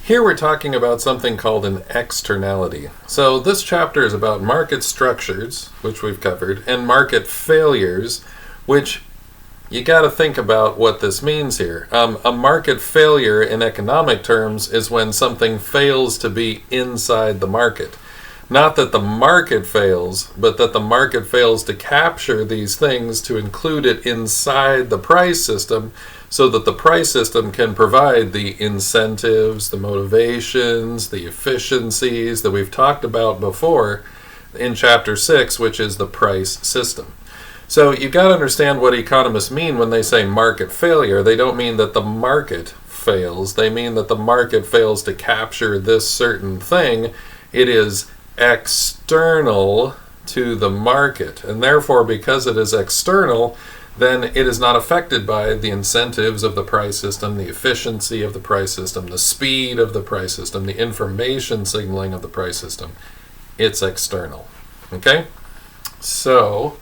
Here we're talking about something called an externality. So this chapter is about market structures, which we've covered, and market failures, which you got to think about what this means here. A market failure in economic terms is when something fails to be inside the market. Not that the market fails, but that the market fails to capture these things to include it inside the price system so that the price system can provide the incentives, the motivations, the efficiencies that we've talked about before in Chapter 6, which is the price system. So you've got to understand what economists mean when they say market failure. They don't mean that the market fails. They mean that the market fails to capture this certain thing. It is external to the market, and therefore because it is external, then it is not affected by the incentives of the price system, the efficiency of the price system, the speed of the price system, the information signaling of the price system. It's external. Okay? So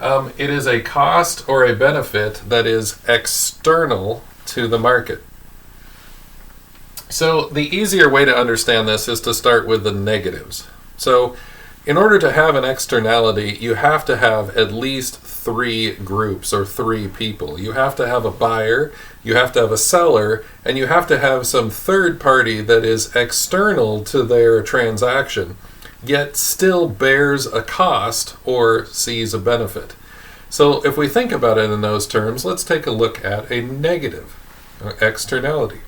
it is a cost or a benefit that is external to the market. So the easier way to understand this is to start with the negatives. So in order to have an externality, you have to have at least three groups or three people. You have to have a buyer, you have to have a seller, and you have to have some third party that is external to their transaction, yet still bears a cost or sees a benefit. So if we think about it in those terms, let's take a look at a negative externality.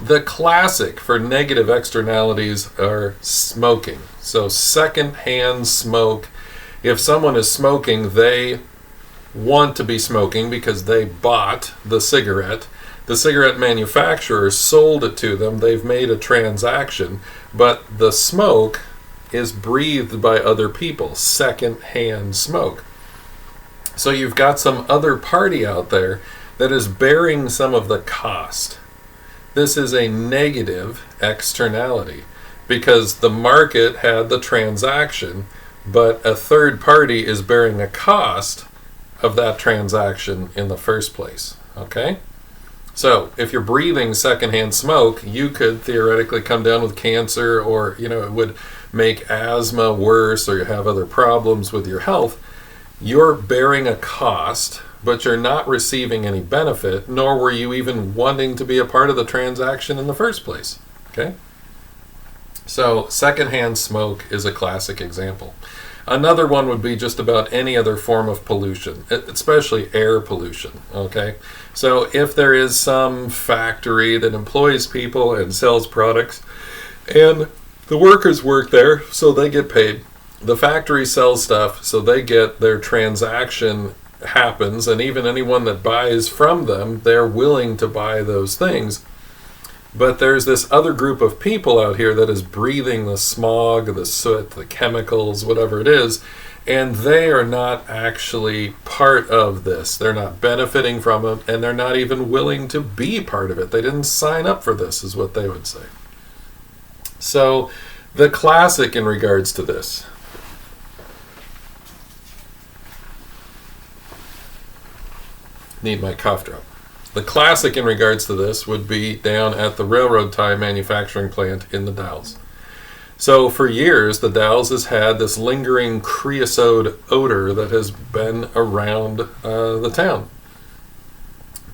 The classic for negative externalities are smoking. So secondhand smoke. If someone is smoking, they want to be smoking because they bought the cigarette. The cigarette manufacturer sold it to them. They've made a transaction, but the smoke is breathed by other people. Secondhand smoke. So you've got some other party out there that is bearing some of the cost. This is a negative externality because the market had the transaction, but a third party is bearing a cost of that transaction in the first place. Okay? So if you're breathing secondhand smoke, you could theoretically come down with cancer, or it would make asthma worse, or you have other problems with your health. You're bearing a cost, but you're not receiving any benefit, nor were you even wanting to be a part of the transaction in the first place. Okay? So secondhand smoke is a classic example. Another one would be just about any other form of pollution, especially air pollution. Okay? So if there is some factory that employs people and sells products, and the workers work there, so they get paid. The factory sells stuff, so they get their transaction happens, and even anyone that buys from them, they're willing to buy those things. But there's this other group of people out here that is breathing the smog, the soot, the chemicals, whatever it is, and they are not actually part of this. They're not benefiting from it, and they're not even willing to be part of it. They didn't sign up for this, is what they would say. So the classic in regards to this, need my cough drop. The classic in regards to this would be down at the railroad tie manufacturing plant in the Dalles. So for years, the Dalles has had this lingering creosote odor that has been around the town.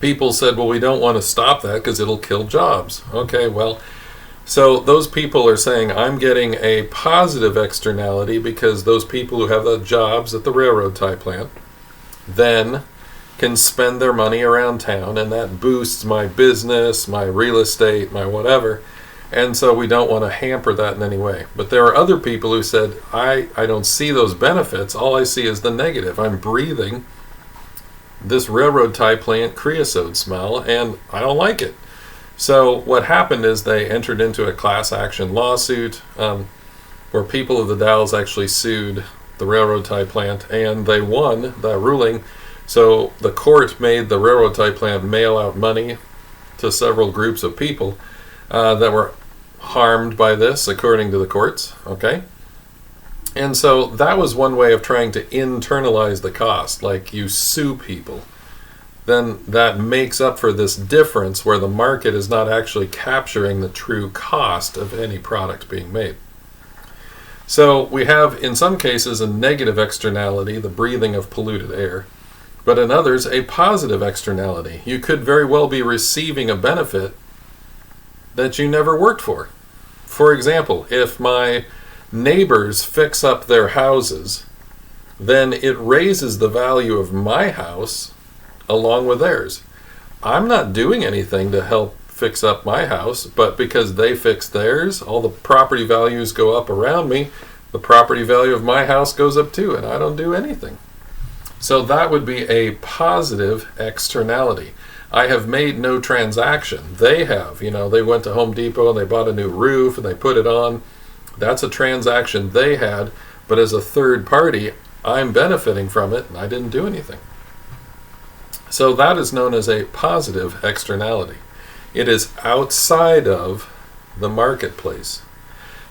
People said, well, we don't want to stop that because it'll kill jobs. Okay, well, so those people are saying, I'm getting a positive externality because those people who have the jobs at the railroad tie plant then can spend their money around town, and that boosts my business, my real estate, my whatever, and so we don't want to hamper that in any way. But there are other people who said, I don't see those benefits, all I see is the negative. I'm breathing this railroad tie plant creosote smell, and I don't like it. So what happened is they entered into a class action lawsuit where people of the Dalles actually sued the railroad tie plant, and they won that ruling. So the court made the railroad tie plant mail out money to several groups of people that were harmed by this, according to the courts. Okay? And so that was one way of trying to internalize the cost, like you sue people. then that makes up for this difference where the market is not actually capturing the true cost of any product being made. So we have, in some cases, a negative externality, the breathing of polluted air, but in others, a positive externality. You could very well be receiving a benefit that you never worked for. For example, if my neighbors fix up their houses, then it raises the value of my house along with theirs. I'm not doing anything to help fix up my house, but because they fix theirs, all the property values go up around me. The property value of my house goes up too, and I don't do anything. So that would be a positive externality. I have made no transaction. They have. They went to Home Depot and they bought a new roof and they put it on. That's a transaction they had, but as a third party, I'm benefiting from it and I didn't do anything. So that is known as a positive externality. It is outside of the marketplace.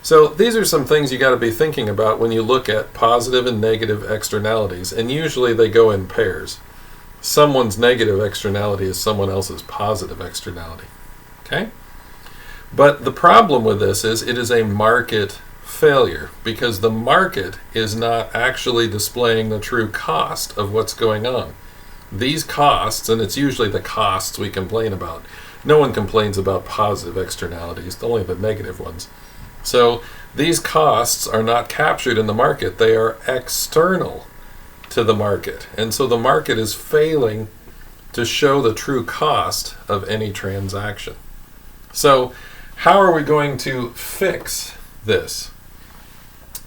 So these are some things you got to be thinking about when you look at positive and negative externalities, and usually they go in pairs. Someone's negative externality is someone else's positive externality. Okay? But the problem with this is it is a market failure because the market is not actually displaying the true cost of what's going on. These costs, and it's usually the costs we complain about. No one complains about positive externalities, only the negative ones. So these costs are not captured in the market. They are external to the market. And so the market is failing to show the true cost of any transaction. So how are we going to fix this?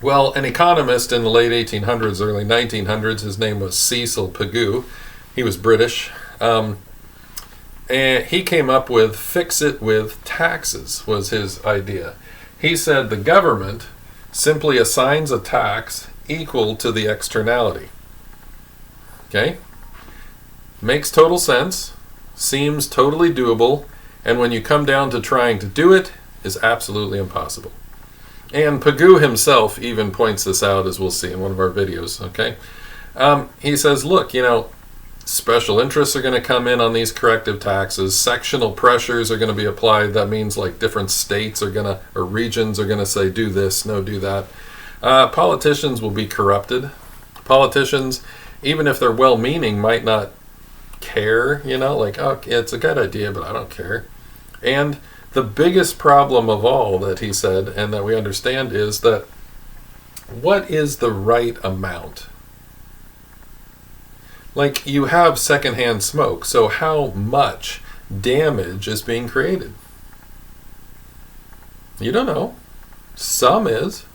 Well, an economist in the late 1800s, early 1900s, his name was Cecil Pigou. He was British. And he came up with fix it with taxes was his idea. He said the government simply assigns a tax equal to the externality. Okay? Makes total sense, seems totally doable, and when you come down to trying to do it, is absolutely impossible. And Pigou himself even points this out, as we'll see in one of our videos. Okay? He says, look, special interests are going to come in on these corrective taxes. Sectional pressures are going to be applied. That means like different states are going to, or regions are going to say, do this, no, do that. Politicians will be corrupted. Politicians, even if they're well-meaning, might not care, like, oh, it's a good idea, but I don't care. And the biggest problem of all that he said, and that we understand, is that what is the right amount? Like, you have secondhand smoke, so how much damage is being created? You don't know. Some is.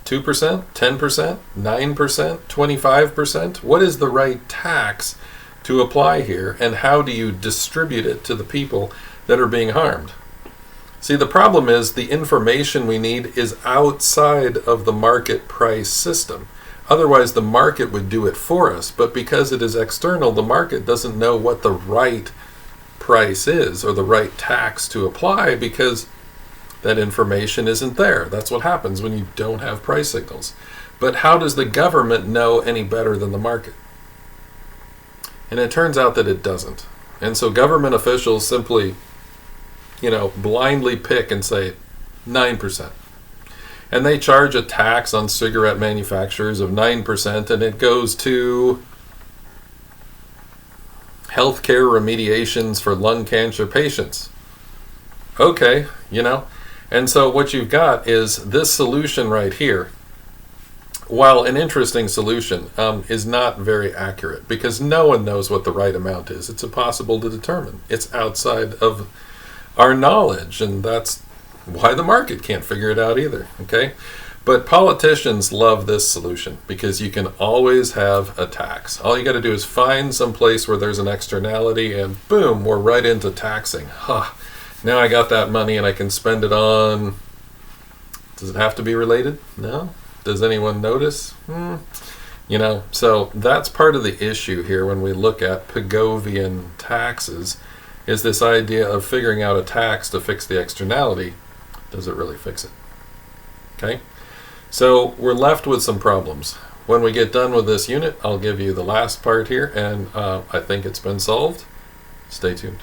2%, 10%, 9%, 25%? What is the right tax to apply here, and how do you distribute it to the people that are being harmed? See, the problem is the information we need is outside of the market price system. Otherwise, the market would do it for us. But because it is external, the market doesn't know what the right price is or the right tax to apply because that information isn't there. That's what happens when you don't have price signals. But how does the government know any better than the market? And it turns out that it doesn't. And so government officials simply, blindly pick and say 9%. And they charge a tax on cigarette manufacturers of 9%, and it goes to healthcare remediations for lung cancer patients. Okay, And so what you've got is this solution right here, while an interesting solution, is not very accurate because no one knows what the right amount is. It's impossible to determine. It's outside of our knowledge, and that's why the market can't figure it out either, okay? But politicians love this solution because you can always have a tax. All you got to do is find some place where there's an externality and boom, we're right into taxing. Now I got that money and I can spend it on... Does it have to be related? No? Does anyone notice? So that's part of the issue here when we look at Pigovian taxes, is this idea of figuring out a tax to fix the externality. Does it really fix it? Okay? So we're left with some problems. When we get done with this unit, I'll give you the last part here, and I think it's been solved. Stay tuned.